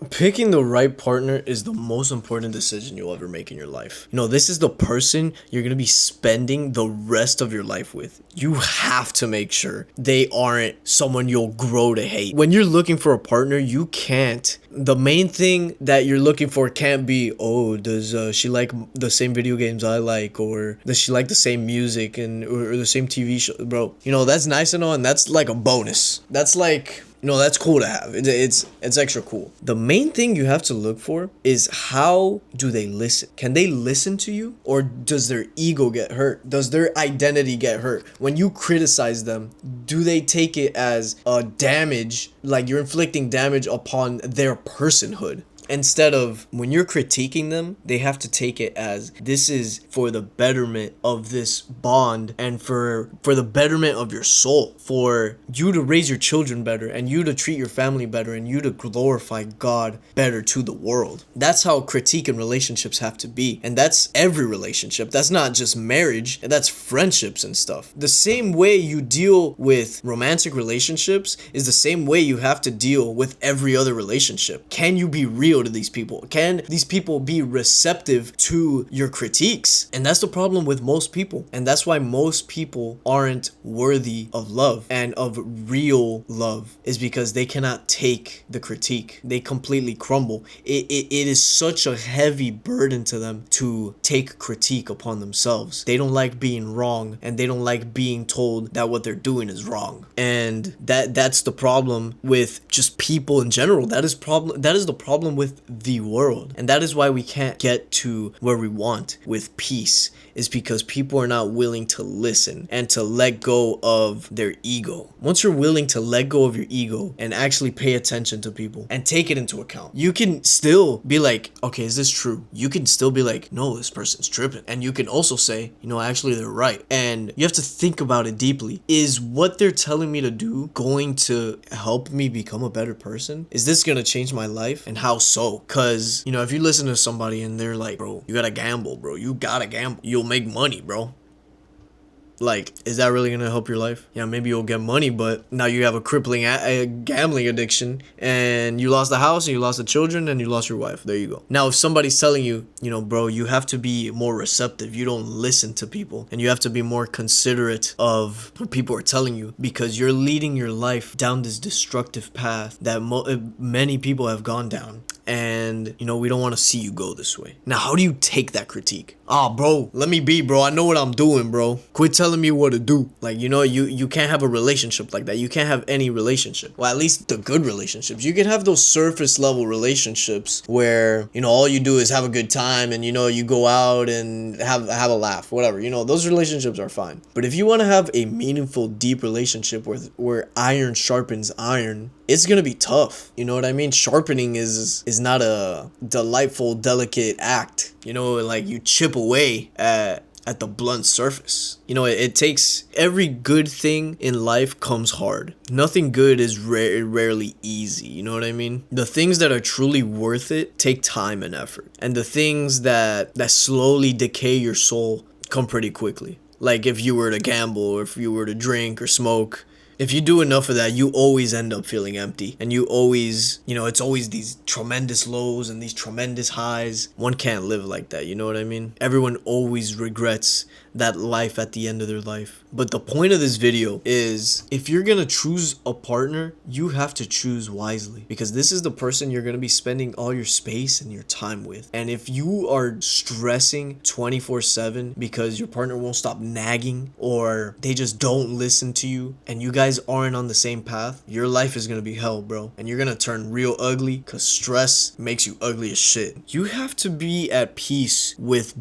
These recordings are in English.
Picking the right partner is the most important decision you'll ever make in your life. This is the person you're going to be spending the rest of your life with. You have to make sure they aren't someone you'll grow to hate. When you're looking for a partner, you can't. The main thing that you're looking for can't be, oh, does she like the same video games I like, or does she like the same music or the same TV show, bro? That's nice and all, and that's like a bonus. That's like, that's cool to have. It's extra cool. The main thing you have to look for is, how do they listen? Can they listen to you, or does their ego get hurt? Does their identity get hurt? When you criticize them, do they take it as a damage, like you're inflicting damage upon their personhood? Instead of, when you're critiquing them, they have to take it as, this is for the betterment of this bond, and for the betterment of your soul, for you to raise your children better, and you to treat your family better, and you to glorify God better to the world. That's how critique and relationships have to be. And that's every relationship. That's not just marriage, that's friendships and stuff. The same way you deal with romantic relationships is the same way you have to deal with every other relationship. Can you be real to these people? Can these people be receptive to your critiques? And that's the problem with most people. And that's why most people aren't worthy of love and of real love, is because they cannot take the critique. They completely crumble. It is such a heavy burden to them to take critique upon themselves. They don't like being wrong, and they don't like being told that what they're doing is wrong. And that's the problem with just people in general. That is the problem with the world. And that is why we can't get to where we want with peace, is because people are not willing to listen and to let go of their ego. Once you're willing to let go of your ego and actually pay attention to people and take it into account, you can still be like, okay, is this true? You can still be like, no, this person's tripping. And you can also say, actually they're right. And you have to think about it deeply. Is what they're telling me to do going to help me become a better person? Is this going to change my life? And how so? Because, if you listen to somebody and they're like, bro, you gotta gamble, bro. You gotta gamble. You'll make money, bro. Like, is that really gonna help your life? Yeah, maybe you'll get money, but now you have a crippling gambling addiction, and you lost the house, and you lost the children, and you lost your wife. There you go. Now, if somebody's telling you, bro, you have to be more receptive. You don't listen to people, and you have to be more considerate of what people are telling you, because you're leading your life down this destructive path that many people have gone down. And we don't want to see you go this way. Now, how do you take that critique? Bro, let me be, bro. I know what I'm doing, bro. Quit telling me what to do. Like, you can't have a relationship like that. You can't have any relationship. Well, at least the good relationships. You can have those surface level relationships where all you do is have a good time, and you go out and have a laugh, whatever. Those relationships are fine. But if you want to have a meaningful, deep relationship where iron sharpens iron, it's gonna be tough. You know what I mean? Sharpening is not a delightful, delicate act. Like, you chip away at the blunt surface. It takes, every good thing in life comes hard. Nothing good is rarely easy. You know what I mean? The things that are truly worth it take time and effort. And the things that slowly decay your soul come pretty quickly. Like, if you were to gamble, or if you were to drink or smoke, if you do enough of that, you always end up feeling empty. And you always, it's always these tremendous lows and these tremendous highs. One can't live like that, you know what I mean? Everyone always regrets that life at the end of their life. But the point of this video is, if you're gonna choose a partner, you have to choose wisely, because this is the person you're gonna be spending all your space and your time with. And if you are stressing 24/7 because your partner won't stop nagging, or they just don't listen to you, and you guys aren't on the same path, your life is gonna be hell, bro. And you're gonna turn real ugly, because stress makes you ugly as shit. You have to be at peace with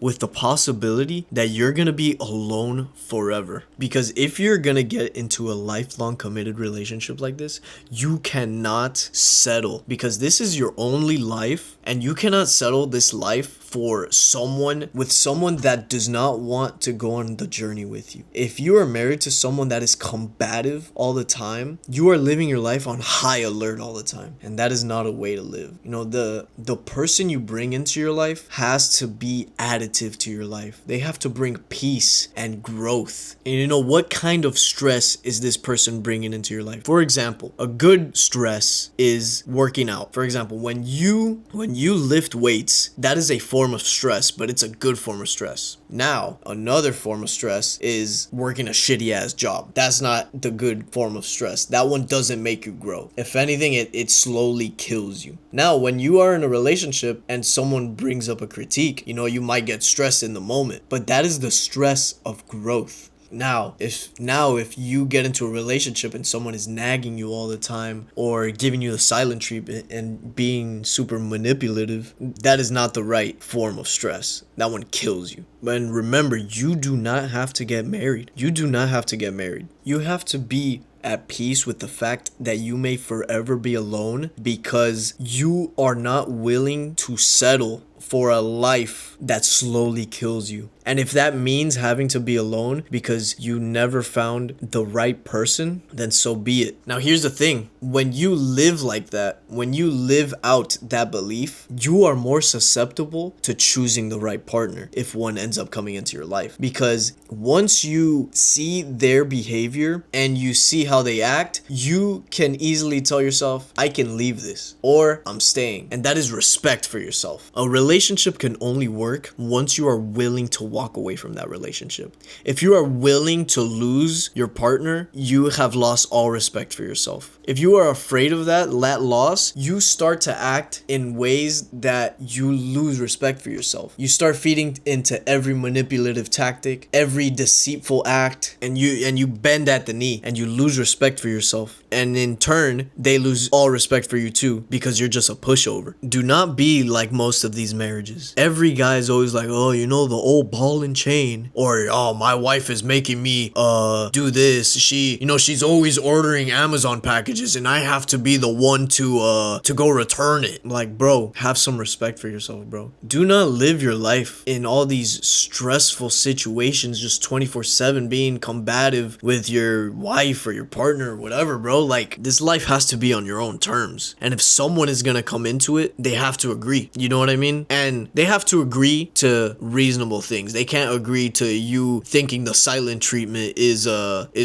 with the possibility that you're gonna be alone forever. Because if you're gonna get into a lifelong committed relationship like this, you cannot settle, because this is your only life, and you cannot settle this life for someone that does not want to go on the journey with you. If you are married to someone that is combative all the time, you are living your life on high alert all the time, and that is not a way to live. You know, the person you bring into your life has to be additive to your life. They have to bring peace and growth. And you know, what kind of stress is this person bringing into your life? For example, a good stress is working out. For example, when you lift weights, that is a form of stress, but it's a good form of stress. Now, another form of stress is working a shitty ass job. That's not the good form of stress. That one doesn't make you grow. If anything, it slowly kills you. Now, when you are in a relationship and someone brings up a critique, you know, you might get stressed in the moment, but that is the stress of growth. Now, if you get into a relationship and someone is nagging you all the time or giving you the silent treatment and being super manipulative, that is not the right form of stress. That one kills you. And remember, you do not have to get married. You do not have to get married. You have to be at peace with the fact that you may forever be alone because you are not willing to settle for a life that slowly kills you. And if that means having to be alone because you never found the right person, then so be it. Now, here's the thing. When you live like that, when you live out that belief, you are more susceptible to choosing the right partner if one ends up coming into your life. Because once you see their behavior and you see how they act, you can easily tell yourself, I can leave this or I'm staying. And that is respect for yourself. A relationship can only work once you are willing to walk away from that relationship. If you are willing to lose your partner, you have lost all respect for yourself. If you are afraid of that loss, you start to act in ways that you lose respect for yourself. You start feeding into every manipulative tactic, every deceitful act, and you bend at the knee and you lose respect for yourself. And in turn, they lose all respect for you too because you're just a pushover. Do not be like most of these marriages. Every guy is always like, oh, you know, the old ball and chain, or oh, my wife is making me do this. She's always ordering Amazon packages and I have to be the one to go return it. Like, bro, have some respect for yourself, bro. Do not live your life in all these stressful situations just 24/7 being combative with your wife or your partner or whatever, bro. Like, this life has to be on your own terms. And if someone is gonna come into it, they have to agree. You know what I mean? And they have to agree to reasonable things. They can't agree to you thinking the silent treatment is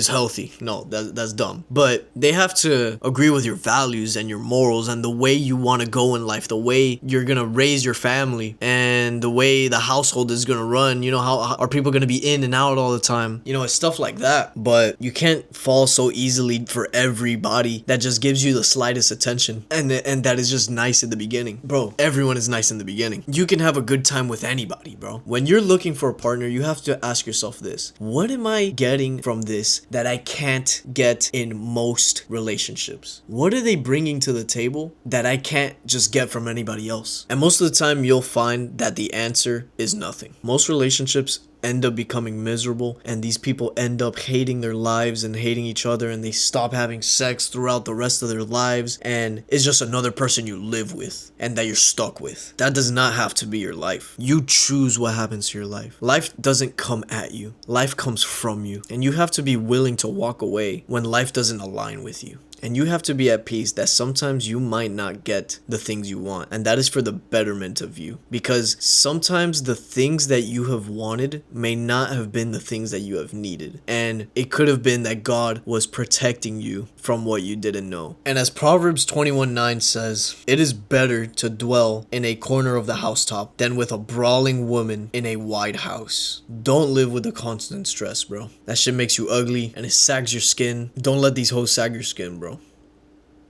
healthy. No, that's dumb. But they have to agree with your values and your morals and the way you want to go in life, the way you're gonna raise your family and the way the household is gonna run. You know, how are people gonna be in and out all the time? You know, it's stuff like that. But you can't fall so easily for everybody that just gives you the slightest attention and that is just nice in the beginning. Bro, everyone is nice in the beginning. You can have a good time with anybody, bro. When you're looking for a partner, you have to ask yourself this: what am I getting from this that I can't get in most relationships? What are they bringing to the table that I can't just get from anybody else? And most of the time, you'll find that the answer is nothing. Most relationships end up becoming miserable, and these people end up hating their lives and hating each other, and they stop having sex throughout the rest of their lives, and it's just another person you live with and that you're stuck with. That does not have to be your life. You choose what happens to your life. Life doesn't come at you. Life comes from you, and you have to be willing to walk away when life doesn't align with you. And you have to be at peace that sometimes you might not get the things you want. And that is for the betterment of you. Because sometimes the things that you have wanted may not have been the things that you have needed. And it could have been that God was protecting you from what you didn't know. And as Proverbs 21:9 says, it is better to dwell in a corner of the housetop than with a brawling woman in a wide house. Don't live with the constant stress, bro. That shit makes you ugly and it sags your skin. Don't let these hoes sag your skin, bro.